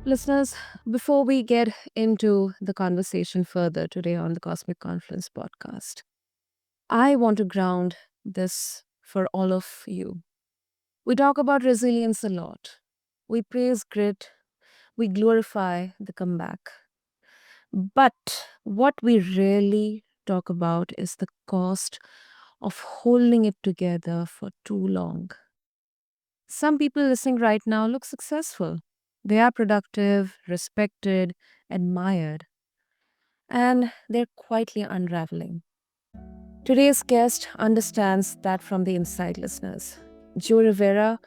Listeners, before we get into the conversation further today on the Cosmic Confluence podcast, I want to ground this for all of you. We talk about resilience a lot. We praise grit, we glorify the comeback. But what we rarely talk about is the cost of holding it together for too long. Some people listening right now look successful. They are productive, respected, admired, and they're quietly unraveling. Today's guest understands that from the inside, listeners. Joe Rivera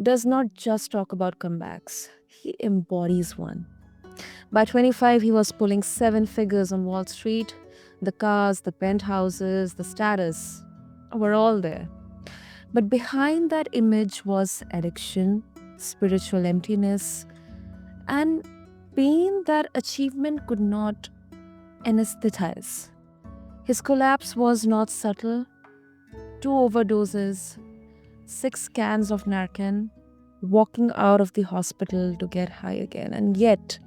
does not just talk about comebacks, he embodies one. By 25, he was pulling seven figures on Wall Street. The cars, the penthouses, the status were all there. But behind that image was addiction, spiritual emptiness, and pain that achievement could not anesthetize. His collapse was not subtle. Two overdoses, six cans of Narcan, walking out of the hospital to get high again. And yet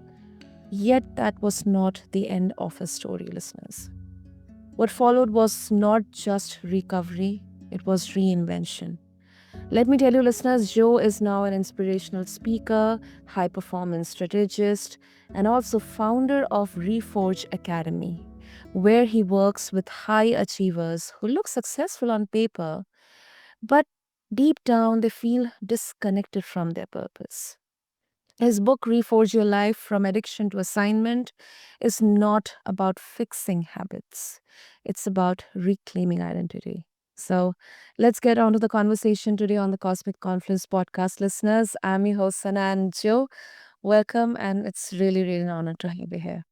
that was not the end of his story, listeners. What followed was not just recovery, it was reinvention. Let me tell you, listeners, Joe is now an inspirational speaker, high performance strategist, and also founder of Reforge Academy, where he works with high achievers who look successful on paper, but deep down they feel disconnected from their purpose. His book, Reforge Your Life From Addiction to Assignment, is not about fixing habits, it's about reclaiming identity. So let's get on to the conversation today on the Cosmic Confluence podcast, listeners. I'm your host, Sana, and Joe. Welcome, and it's really an honor to have you here.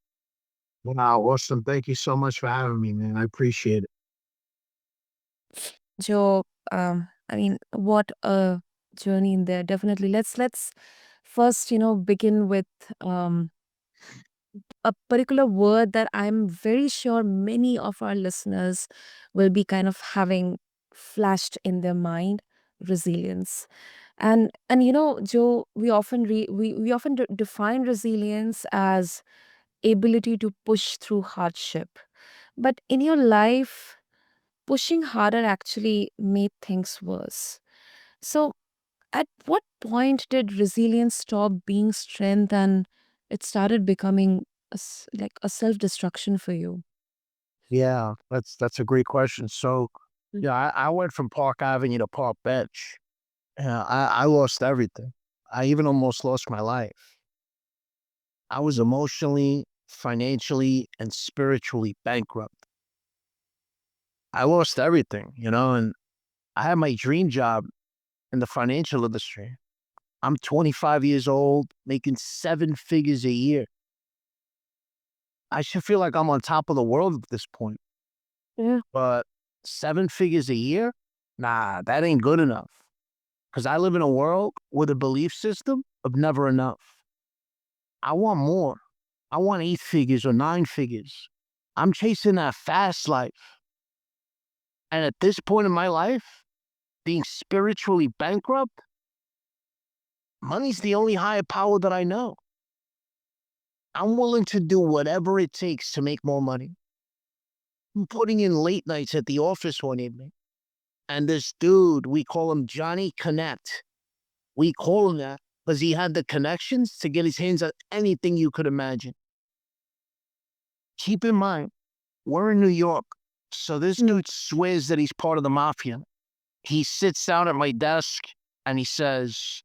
Wow, awesome. Thank you so much for having me, man. I appreciate it. Joe, what a journey in there. Definitely. Let's first, begin with a particular word that I'm very sure many of our listeners will be kind of having flashed in their mind: resilience. And Joe, we often define resilience as ability to push through hardship. But in your life, pushing harder actually made things worse. So at what point did resilience stop being strength and it started becoming like a self destruction for you? Yeah, that's a great question. So, Mm. yeah, I went from Park Avenue to Park Bench. I lost everything. I even almost lost my life. I was emotionally, financially, and spiritually bankrupt. I lost everything, and I had my dream job in the financial industry. I'm 25 years old, making seven figures a year. I should feel like I'm on top of the world at this point. Yeah. But seven figures a year? Nah, that ain't good enough. Because I live in a world with a belief system of never enough. I want more. I want eight figures or nine figures. I'm chasing that fast life. And at this point in my life, being spiritually bankrupt, money's the only higher power that I know. I'm willing to do whatever it takes to make more money. I'm putting in late nights at the office one evening. And this dude, we call him Johnny Connect. We call him that because he had the connections to get his hands on anything you could imagine. Keep in mind, we're in New York. So this Mm. dude swears that he's part of the mafia. He sits down at my desk and he says,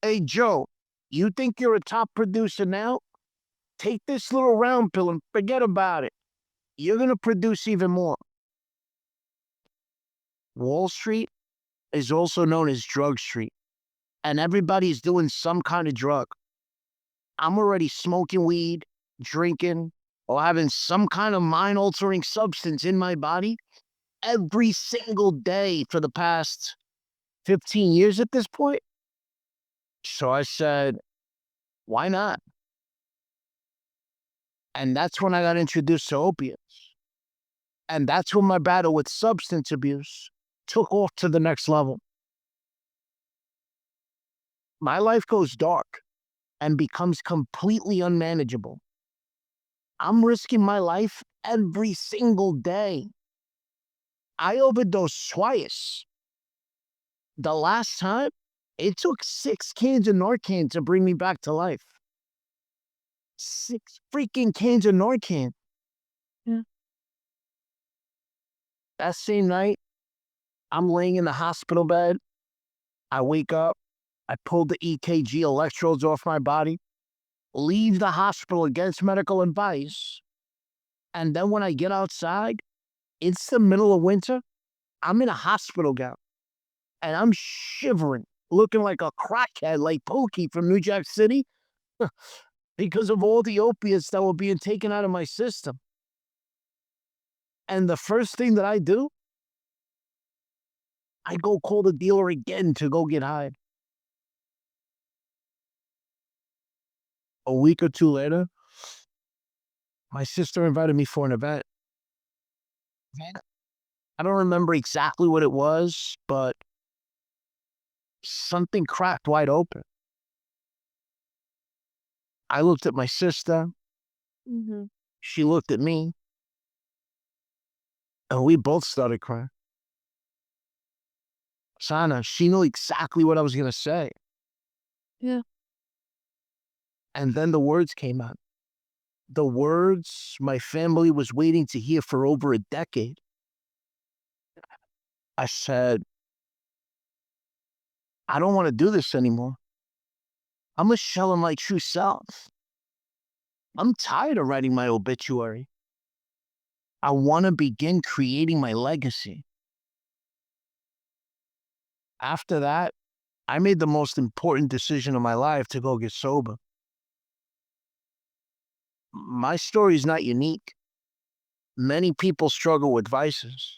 "Hey, Joe, you think you're a top producer now? Take this little round pill and forget about it. You're going to produce even more." Wall Street is also known as Drug Street, and everybody's doing some kind of drug. I'm already smoking weed, drinking, or having some kind of mind altering substance in my body every single day for the past 15 years at this point. So I said, why not? And that's when I got introduced to opiates. And that's when my battle with substance abuse took off to the next level. My life goes dark. and becomes completely unmanageable. I'm risking my life every single day. I overdosed twice. The last time, it took 6 cans of Narcan to bring me back to life. 6 freaking cans of Narcan. Yeah. That same night, I'm laying in the hospital bed. I wake up. I pulled the EKG electrodes off my body, leave the hospital against medical advice. And then when I get outside, it's the middle of winter. I'm in a hospital gown and I'm shivering, looking like a crackhead, like Pokey from New Jack City, because of all the opiates that were being taken out of my system. And the first thing that I do, I go call the dealer again to go get high. A week or two later, my sister invited me for an event. I don't remember exactly what it was, but something cracked wide open. I looked at my sister. Mm-hmm. She looked at me, and we both started crying. Sana, she knew exactly what I was going to say. Yeah. And then the words came out. The words my family was waiting to hear for over a decade. I said, I don't want to do this anymore. I'm a shell of my true self. I'm tired of writing my obituary. I want to begin creating my legacy. After that, I made the most important decision of my life to go get sober. My story is not unique. Many people struggle with vices.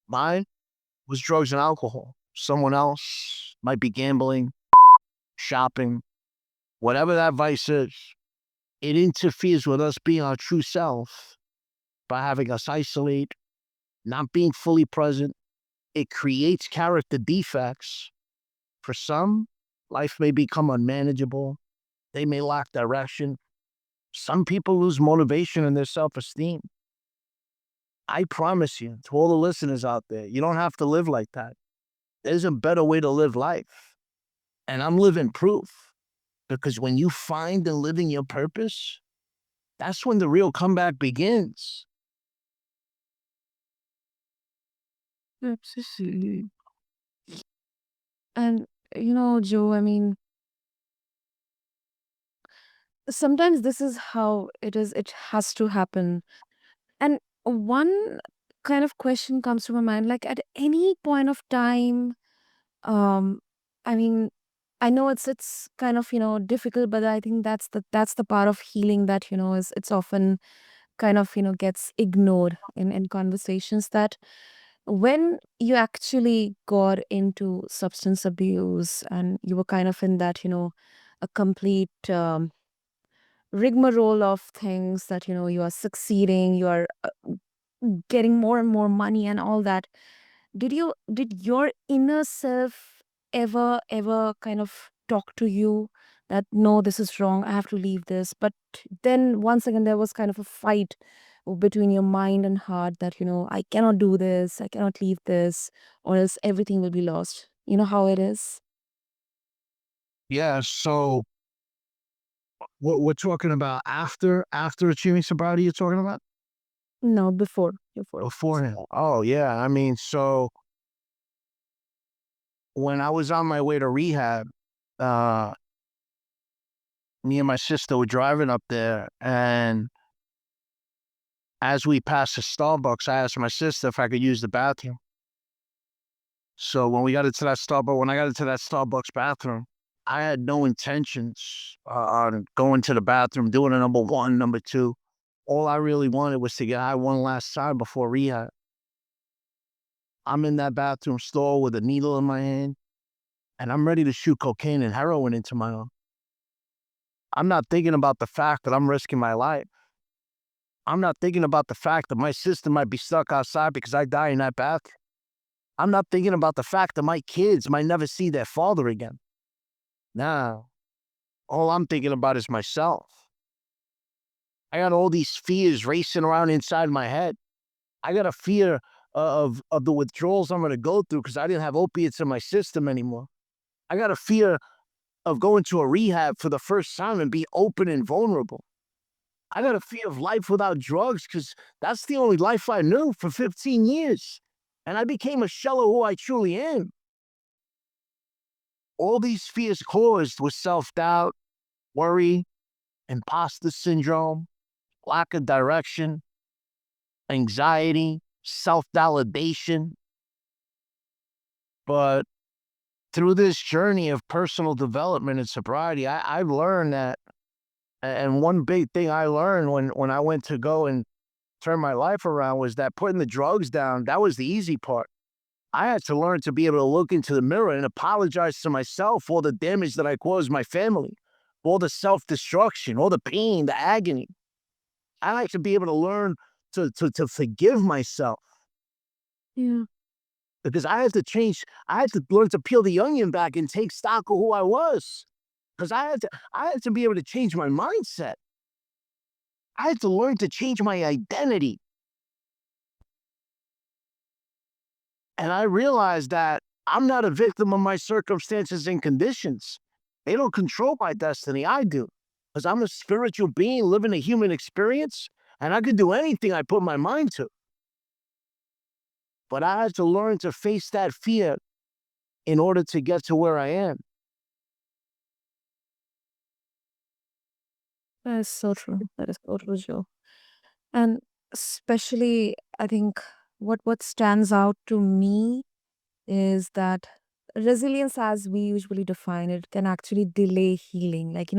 Mine was drugs and alcohol. Someone else might be gambling, shopping, whatever that vice is. It interferes with us being our true self by having us isolate, not being fully present. It creates character defects. For some, life may become unmanageable. They may lack direction. Some people lose motivation and their self esteem. I promise you, to all the listeners out there, you don't have to live like that. There's a better way to live life. And I'm living proof because when you find and live in your purpose, that's when the real comeback begins. Absolutely. And, Joe, I mean, sometimes this is how it is, it has to happen. And one kind of question comes to my mind, like at any point of time, um, I mean, I know it's kind of, difficult, but I think that's the part of healing that, is it's often kind of, gets ignored in conversations, that when you actually got into substance abuse and you were kind of in that, a complete rigmarole of things, that you are succeeding, you are getting more and more money and all that, did your inner self ever kind of talk to you that no, this is wrong, I have to leave this? But then once again there was kind of a fight between your mind and heart, that I cannot do this, I cannot leave this, or else everything will be lost. You know how it is. Yeah, so what we're talking about after achieving sobriety, you're talking about? No, before. Beforehand. Oh yeah. I mean, so when I was on my way to rehab, uh, me and my sister were driving up there, and as we passed the Starbucks, I asked my sister if I could use the bathroom. So when I got into that Starbucks bathroom, I had no intentions on going to the bathroom, doing a number one, number two. All I really wanted was to get high one last time before rehab. I'm in that bathroom stall with a needle in my hand, and I'm ready to shoot cocaine and heroin into my arm. I'm not thinking about the fact that I'm risking my life. I'm not thinking about the fact that my sister might be stuck outside because I die in that bathroom. I'm not thinking about the fact that my kids might never see their father again. No, all I'm thinking about is myself. I got all these fears racing around inside my head. I got a fear of the withdrawals I'm gonna go through because I didn't have opiates in my system anymore. I got a fear of going to a rehab for the first time and be open and vulnerable. I got a fear of life without drugs because that's the only life I knew for 15 years. And I became a shell of who I truly am. All these fears caused with self doubt, worry, imposter syndrome, lack of direction, anxiety, self validation. But through this journey of personal development and sobriety, I've learned that. And one big thing I learned when I went to go and turn my life around was that putting the drugs down, that was the easy part. I had to learn to be able to look into the mirror and apologize to myself for all the damage that I caused my family, all the self destruction, all the pain, the agony. I like to be able to learn to forgive myself Yeah. because I had to change. I had to learn to peel the onion back and take stock of who I was because I had to be able to change my mindset. I had to learn to change my identity. And I realized that I'm not a victim of my circumstances and conditions. They don't control my destiny. I do. Because I'm a spiritual being living a human experience, and I could do anything I put my mind to. But I had to learn to face that fear in order to get to where I am. That is so true. That is so true, Joe. And especially, I think what stands out to me is that resilience, as we usually define it, can actually delay healing. Like,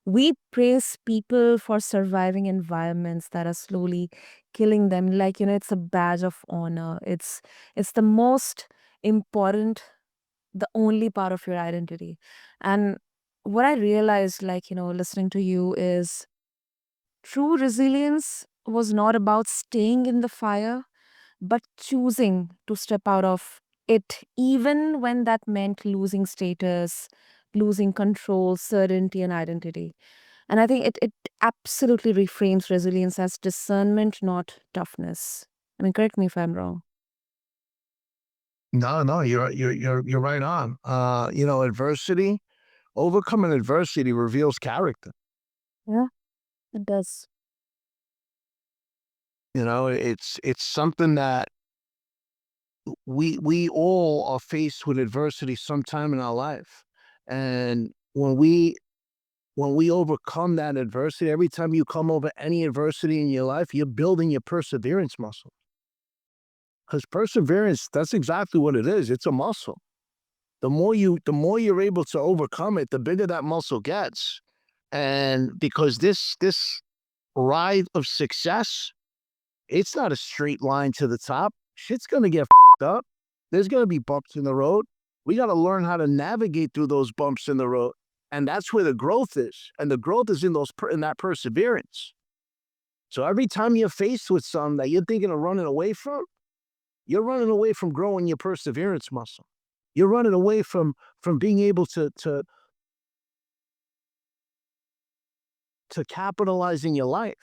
we praise people for surviving environments that are slowly killing them. Like, it's a badge of honor. It's the most important, the only part of your identity. And what I realized, like, listening to you is true resilience was not about staying in the fire, but choosing to step out of it, even when that meant losing status, losing control, certainty, and identity. And I think it absolutely reframes resilience as discernment, not toughness. I mean, correct me if I'm wrong. No, no, you're right on. Adversity, overcoming adversity reveals character. Yeah, it does. It's something that we all are faced with adversity sometime in our life. And when we overcome that adversity, every time you come over any adversity in your life, you're building your perseverance muscle. Because perseverance, that's exactly what it is. It's a muscle. The more you're able to overcome it, the bigger that muscle gets. And because this ride of success, it's not a straight line to the top. Shit's gonna get up. There's gonna be bumps in the road. We gotta learn how to navigate through those bumps in the road. And that's where the growth is. And the growth is in that perseverance. So every time you're faced with something that you're thinking of running away from, you're running away from growing your perseverance muscle. You're running away from being able to capitalize in your life.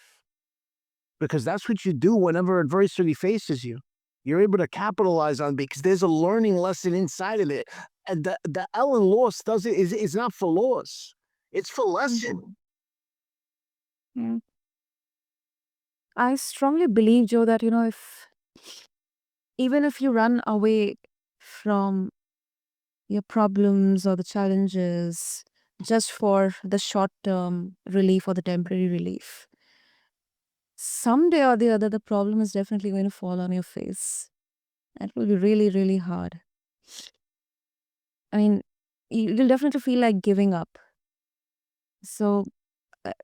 Because that's what you do whenever adversity faces you. You're able to capitalize on it because there's a learning lesson inside of it. And the L in loss does it is not for loss. It's for lesson. Yeah. I strongly believe, Joe, that, if even if you run away from your problems or the challenges just for the short term relief or the temporary relief, someday or the other, the problem is definitely going to fall on your face. It will be really, really hard. I mean, you'll definitely feel like giving up. So,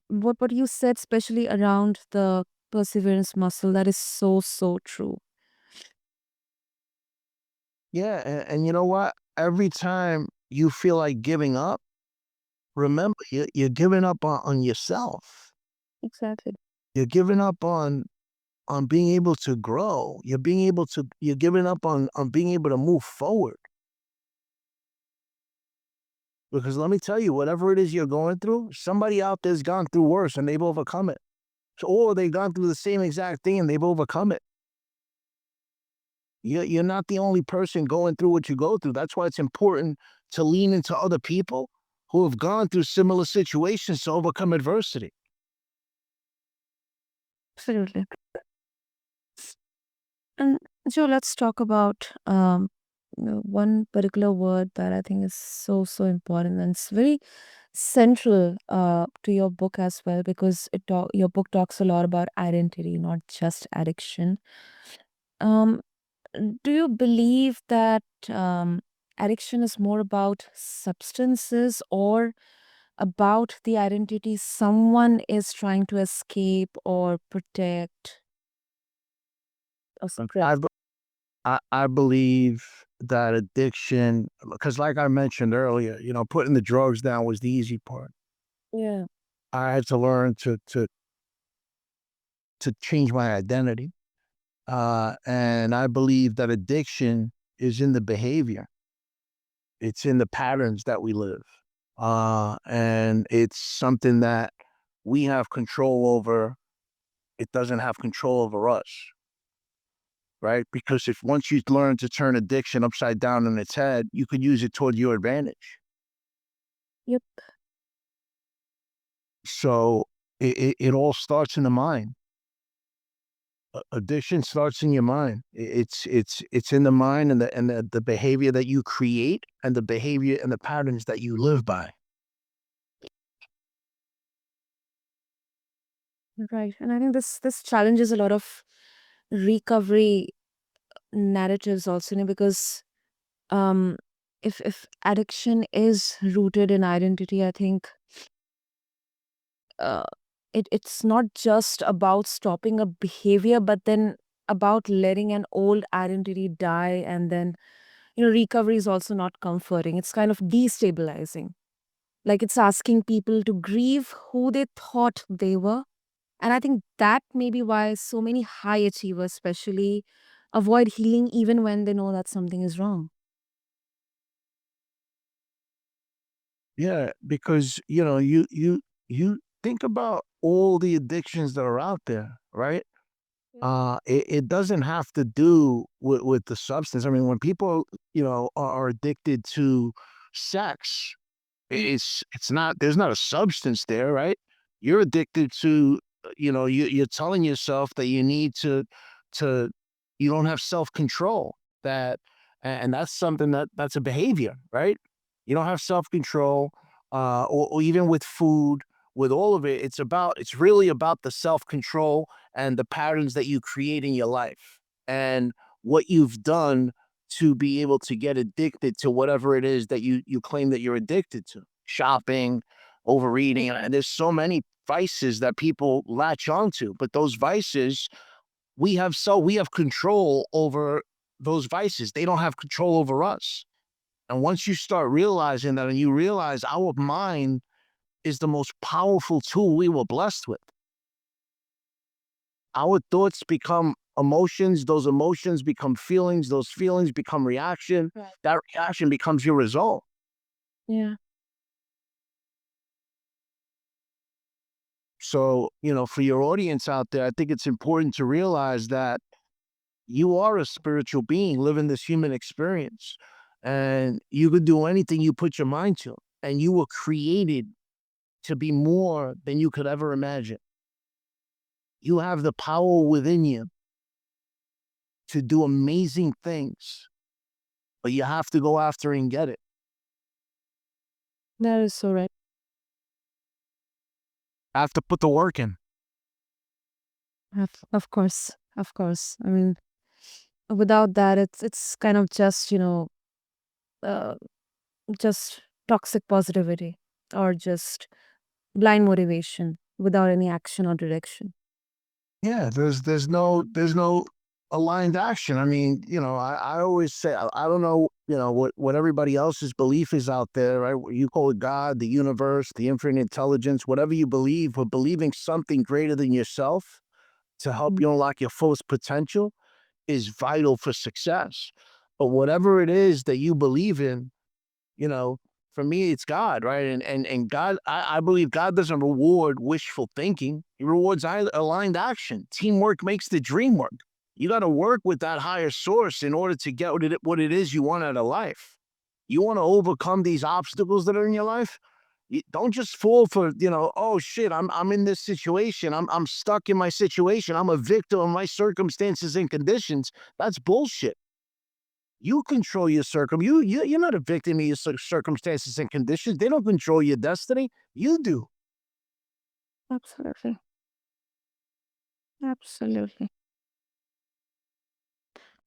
what you said, especially around the perseverance muscle, that is so, so true. Yeah, and you know what? Every time you feel like giving up, remember you're giving up on yourself. Exactly. You're giving up on being able to grow. You're giving up on being able to move forward. Because let me tell you, whatever it is you're going through, somebody out there's gone through worse and they've overcome it. So, or they've gone through the same exact thing and they've overcome it. You're not the only person going through what you go through. That's why it's important to lean into other people who have gone through similar situations to overcome adversity. Absolutely. And Joe, let's talk about one particular word that I think is so, so important. And it's very central to your book as well, because your book talks a lot about identity, not just addiction. Um, do you believe that addiction is more about substances or about the identity someone is trying to escape or protect or I, suppress? b- I believe that addiction, because like I mentioned earlier, putting the drugs down was the easy part. Yeah. I had to learn to change my identity. And I believe that addiction is in the behavior. It's in the patterns that we live. And it's something that we have control over. It doesn't have control over us, right? Because if once you learn to turn addiction upside down on its head, you could use it toward your advantage. Yep. So it all starts in the mind. Addiction starts in your mind. It's in the mind and the behavior that you create and the behavior and the patterns that you live by. Right. And I think this challenges a lot of recovery narratives also, because um if addiction is rooted in identity, I think uh it's not just about stopping a behavior, but then about letting an old identity die. And then, recovery is also not comforting. It's kind of destabilizing. Like, it's asking people to grieve who they thought they were. And I think that may be why so many high achievers, especially, avoid healing even when they know that something is wrong. Yeah, because you think about all the addictions that are out there, right? Yeah. It doesn't have to do with the substance. I mean, when people are addicted to sex, Mm. it's not there's not a substance there, right? You're addicted to you're telling yourself that you need to you don't have self-control, that and that's something that's a behavior, right? You don't have self-control, or even with food, with all of it, it's really about the self-control and the patterns that you create in your life and what you've done to be able to get addicted to whatever it is that you claim that you're addicted to. Shopping, overeating, and there's so many vices that people latch onto, but those vices, we have control over those vices. They don't have control over us. And once you start realizing that and you realize our mind is the most powerful tool we were blessed with. Our thoughts become emotions, those emotions become feelings, those feelings become reaction, Right. that reaction becomes your result. Yeah. So, for your audience out there, I think it's important to realize that you are a spiritual being living this human experience, and you could do anything you put your mind to. And you were created to be more than you could ever imagine. You have the power within you to do amazing things, but you have to go after and get it. That is so right. Have to put the work in. Of course. Of course. I mean, without that, it's kind of uh, just toxic positivity, or just blind motivation without any action or direction. Yeah, there's no aligned action. I mean, I always say I don't know, what everybody else's belief is out there, right? What you call it God, the universe, the infinite intelligence, whatever you believe, but believing something greater than yourself to help Mm. you unlock your fullest potential is vital for success. But whatever it is that you believe in, you know, For me, it's God, right? And God, I believe God doesn't reward wishful thinking. He rewards aligned action. Teamwork makes the dream work. You got to work with that higher source in order to get what it is you want out of life. You want to overcome these obstacles that are in your life. Don't just fall for, oh shit, I'm in this situation. I'm stuck in my situation. I'm a victim of my circumstances and conditions. That's bullshit. You control your you're not a victim of your circumstances and conditions. They don't control your destiny. You do. Absolutely. Absolutely.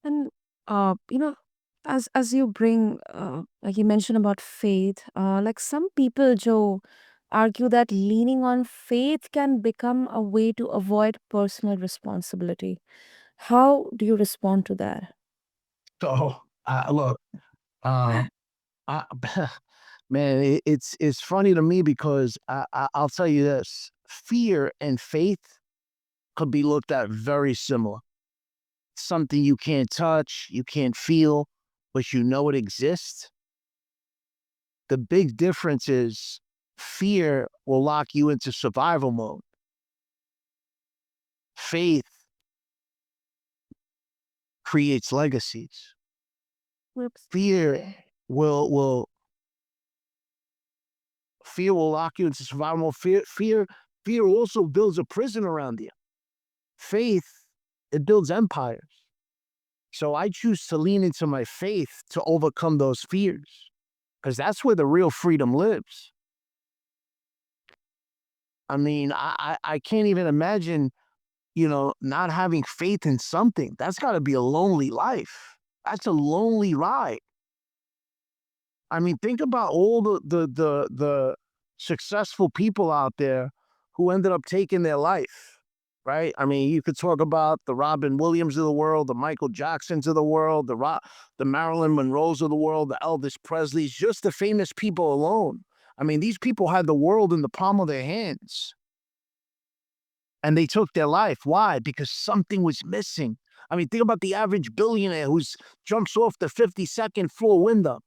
And as you bring like you mentioned about faith, like some people, Joe, argue that leaning on faith can become a way to avoid personal responsibility. How do you respond to that? So, look, uh, I, man, it's funny to me because I'll tell you this: fear and faith could be looked at very similar. Something you can't touch, you can't feel, but you know it exists. The big difference is fear will lock you into survival mode. Faith creates legacies. Whoops. Fear will fear will lock you into survival mode. Fear also builds a prison around you. Faith, it builds empires. So I choose to lean into my faith to overcome those fears because that's where the real freedom lives. I mean, I can't even imagine, not having faith in something. That's got to be a lonely life. That's a lonely ride. I mean, think about all the successful people out there who ended up taking their life, right? I mean, you could talk about the Robin Williams of the world, the Michael Jacksons of the world, the Marilyn Monroes of the world, the Elvis Presleys, just the famous people alone. I mean, these people had the world in the palm of their hands and they took their life. Why? Because something was missing. I mean, think about the average billionaire who's jumps off the 52nd floor window.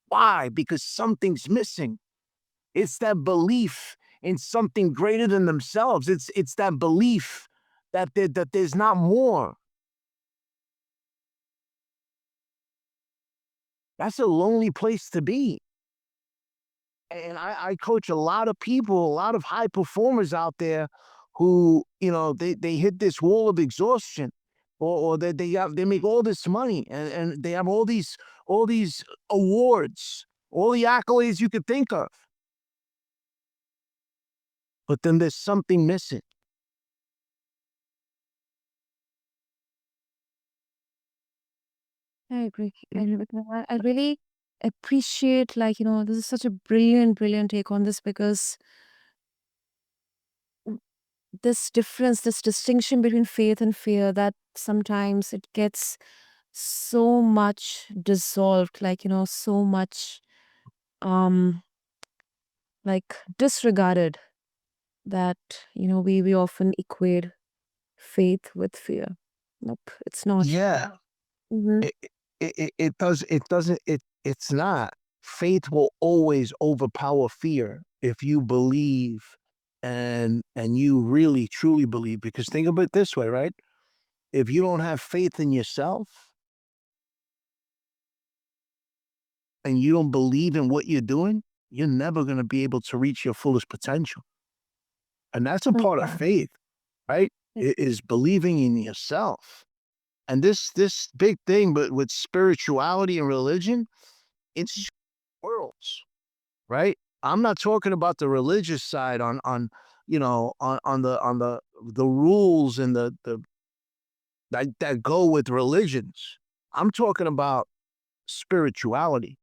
Why? Because something's missing. It's that belief in something greater than themselves. It's that belief that there's not more. That's a lonely place to be. And I coach a lot of people, a lot of high performers out there who, they hit this wall of exhaustion or they make all this money and they have all these awards, all the accolades you could think of. But then there's something missing. I agree. I agree with that. I really appreciate, like, this is such a brilliant, brilliant take on this because this difference, this distinction between faith and fear, that sometimes it gets so much dissolved, like, so much um like disregarded that, we often equate faith with fear. Nope, it's not. Yeah. Hmm. It's not. Faith will always overpower fear if you believe and you really truly believe. Because think of it this way, right? If you don't have faith in yourself and you don't believe in what you're doing, you're never going to be able to reach your fullest potential. And that's a part of faith, right? Is believing in yourself. And this big thing, but with spirituality and religion, it's worlds, right? I'm not talking about the religious side on the rules and the that go with religions. I'm talking about spirituality.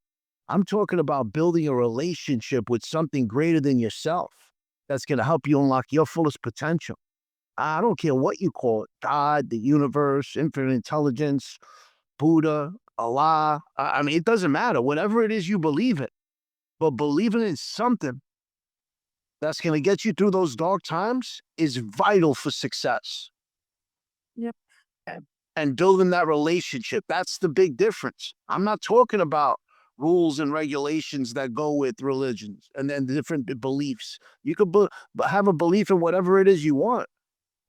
I'm talking about building a relationship with something greater than yourself that's going to help you unlock your fullest potential. I don't care what you call it: God, the universe, infinite intelligence, Buddha, Allah. I mean, it doesn't matter. Whatever it is you believe in, but believing in something that's going to get you through those dark times is vital for success Yep. and building that relationship. That's the big difference. I'm not talking about rules and regulations that go with religions and then the different beliefs. You could have a belief in whatever it is you want,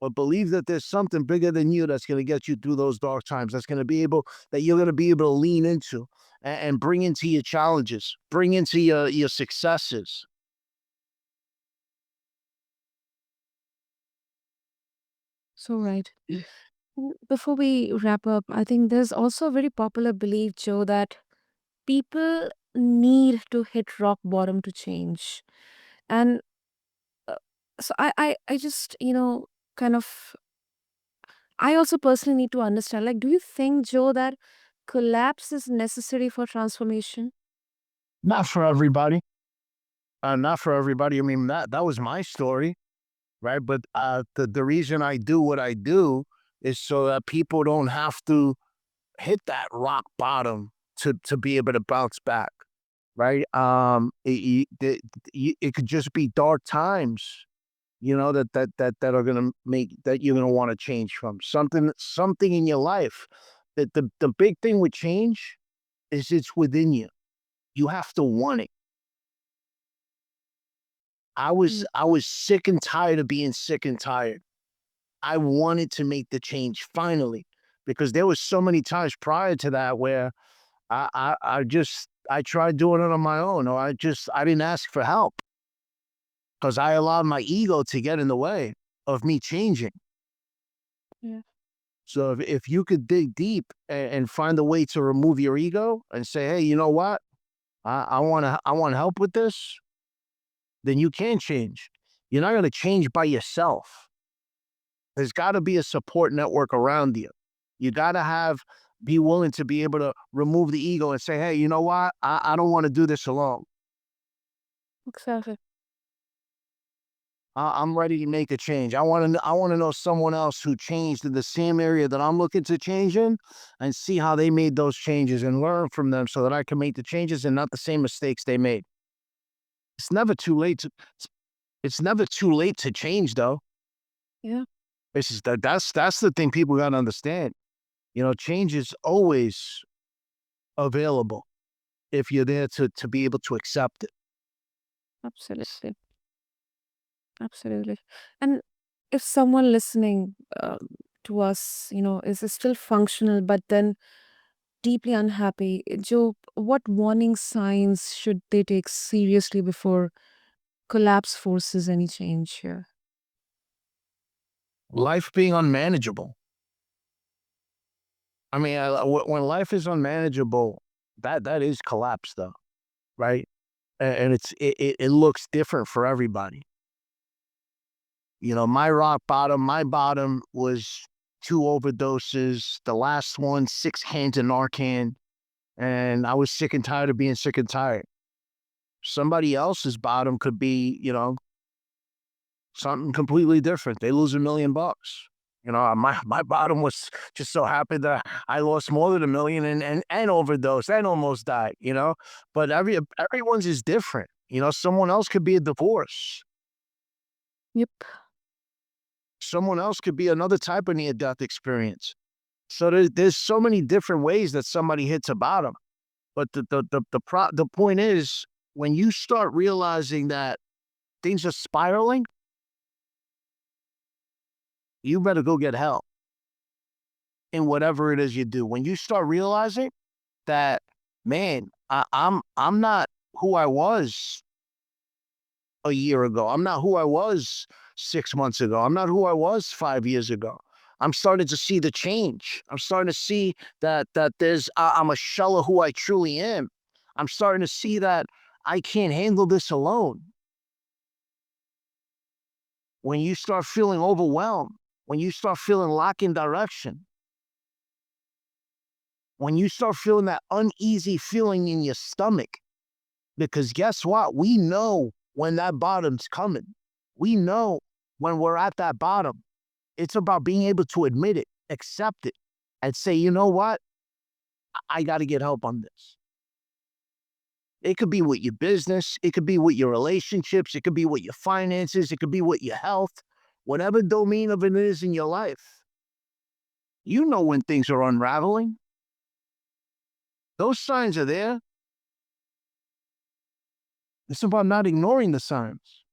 but believe that there's something bigger than you that's going to get you through those dark times. That's going to be able that you're going to be able to lean into and bring into your challenges, bring into your successes. So right. Before we wrap up, I think there's also a very popular belief, Joe, that people need to hit rock bottom to change. And uh, so I just, kind of, I also personally need to understand, like, do you think, Joe, that collapse is necessary for transformation? Not for everybody. Not for everybody. I mean, that was my story, right? But the reason I do what I do is so that people don't have to hit that rock bottom to be able to bounce back, right? It could just be dark times, that are gonna make that you're gonna want to change from something in your life. That the big thing with change is it's within you. You have to want it. Mm. I was sick and tired of being sick and tired. I wanted to make the change finally, because there was so many times prior to that where I tried doing it on my own, or I didn't ask for help because I allowed my ego to get in the way of me changing. Yeah. So if you could dig deep and find a way to remove your ego and say, hey, you know what? I want help with this, then you can change. You're not going to change by yourself. There's got to be a support network around you. You got to be willing to be able to remove the ego and say, hey, you know what? I don't want to do this alone. Exactly. I'm ready to make a change. I want to know someone else who changed in the same area that I'm looking to change in, and see how they made those changes and learn from them so that I can make the changes and not the same mistakes they made. It's never too late to it's never too late to change though. Yeah. This is that's the thing people got to understand. Change is always available if you're there to be able to accept it. Absolutely. Absolutely. And if someone listening to us, is still functional, but then deeply unhappy, Joe, what warning signs should they take seriously before collapse forces any change here? Life being unmanageable. I mean, when life is unmanageable, that is collapse, though, right? And it looks different for everybody. My bottom was two overdoses. The last one, 6 hands of Narcan, and I was sick and tired of being sick and tired. Somebody else's bottom could be, something completely different. They lose $1 million. My bottom was just so happy that I lost more than 1 million and overdosed and almost died. But everyone's is different. Someone else could be a divorce. Yep. Someone else could be another type of near death experience. So there's so many different ways that somebody hits a bottom. But the point is, when you start realizing that things are spiraling, you better go get help in whatever it is you do. When you start realizing that, man, I'm not who I was a year ago. I'm not who I was 6 months ago. I'm not who I was 5 years ago. I'm starting to see the change. I'm starting to see that I'm a shell of who I truly am. I'm starting to see that I can't handle this alone. When you start feeling overwhelmed, when you start feeling lacking direction, when you start feeling that uneasy feeling in your stomach, because guess what? We know when that bottom's coming. We know when we're at that bottom. It's about being able to admit it, accept it, and say, you know what? I got to get help on this. It could be with your business, it could be with your relationships, it could be with your finances, it could be with your health, whatever domain of it is in your life. You know when things are unraveling. Those signs are there. It's about not ignoring the signs.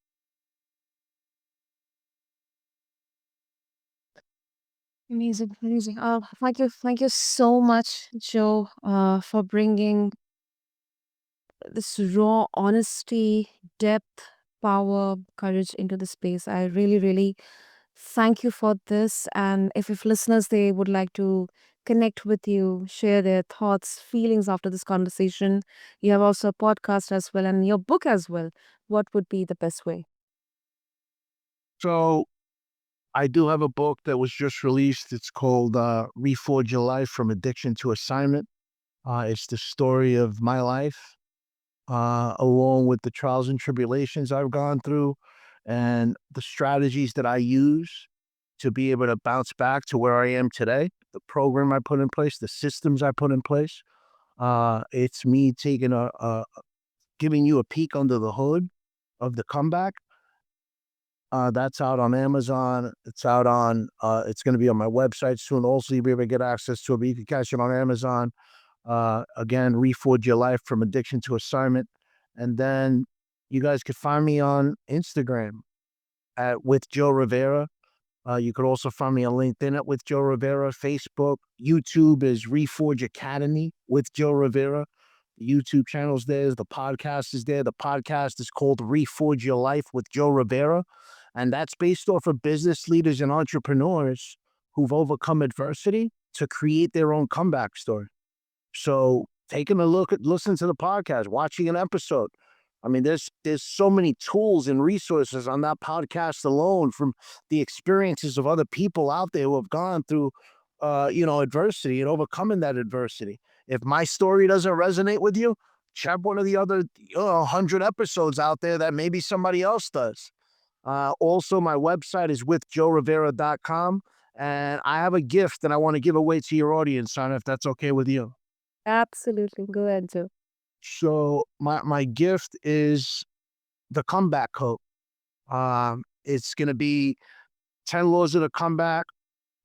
Amazing, amazing. Thank you so much, Joe, for bringing this raw honesty, depth, power, courage into the space. I really, really thank you for this. And if listeners they would like to connect with you, share their thoughts, feelings after this conversation, you have also a podcast as well and your book as well. What would be the best way? So I do have a book that was just released. It's called Reforge Your Life from Addiction to Assignment. It's the story of my life, along with the trials and tribulations I've gone through and the strategies that I use to be able to bounce back to where I am today, the program I put in place, the systems I put in place. It's me taking giving you a peek under the hood of the comeback. That's out on Amazon. It's out on, it's going to be on my website soon. Also, you'll be able to get access to it, but you can catch it on Amazon. Again, Reforge Your Life from Addiction to Assignment. And then you guys could find me on Instagram at with Joe Rivera. You could also find me on LinkedIn at with Joe Rivera. Facebook, YouTube is Reforge Academy with Joe Rivera. The YouTube channel's there. The podcast is there. The podcast is called Reforge Your Life with Joe Rivera. And that's based off of business leaders and entrepreneurs who've overcome adversity to create their own comeback story. So taking a look at, listen to the podcast, watching an episode. I mean, there's so many tools and resources on that podcast alone from the experiences of other people out there who have gone through, adversity and overcoming that adversity. If my story doesn't resonate with you, check one of the other 100 episodes out there that maybe somebody else does. Also, my website is withjoerivera.com, and I have a gift that I want to give away to your audience, Sana, if that's okay with you. Absolutely. Go ahead, Joe. So my gift is the comeback code. It's gonna be 10 laws of the comeback,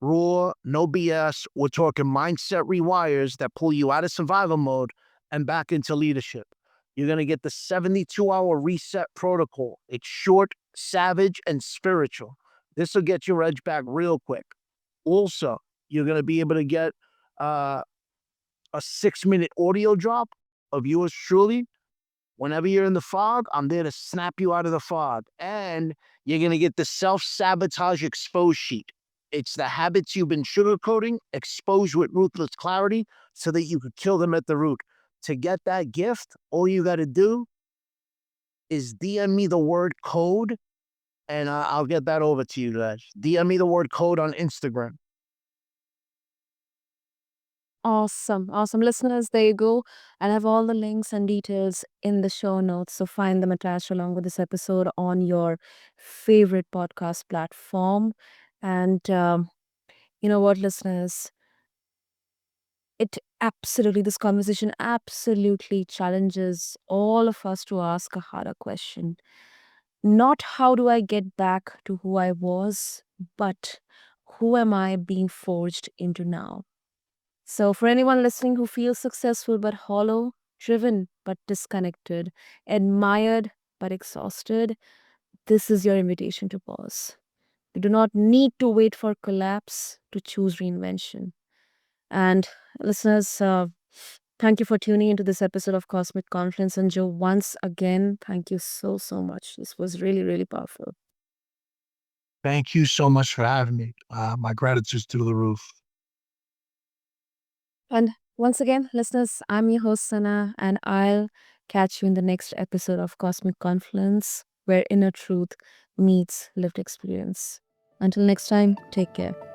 raw, no BS. We're talking mindset rewires that pull you out of survival mode and back into leadership. You're gonna get the 72-hour reset protocol. It's short, savage, and spiritual. This will get your edge back real quick. Also, you're gonna be able to get uh, a 6-minute audio drop of yours truly. Whenever you're in the fog, I'm there to snap you out of the fog. And you're going to get the self sabotage expose sheet. It's the habits you've been sugarcoating, exposed with ruthless clarity so that you could kill them at the root. To get that gift, all you got to do is DM me the word code, and I'll get that over to you guys. DM me the word code on Instagram. Awesome. Awesome. Listeners, there you go. I'll have all the links and details in the show notes. So find them attached along with this episode on your favorite podcast platform. And you know what, listeners? This conversation absolutely challenges all of us to ask a harder question. Not how do I get back to who I was, but who am I being forged into now? So, for anyone listening who feels successful but hollow, driven but disconnected, admired but exhausted, this is your invitation to pause. You do not need to wait for collapse to choose reinvention. And listeners, thank you for tuning into this episode of Cosmic Confluence. And Joe, once again, thank you so, so much. This was really, really powerful. Thank you so much for having me. My gratitude's through the roof. And once again, listeners, I'm your host, Sana, and I'll catch you in the next episode of Cosmic Confluence, where inner truth meets lived experience. Until next time, take care.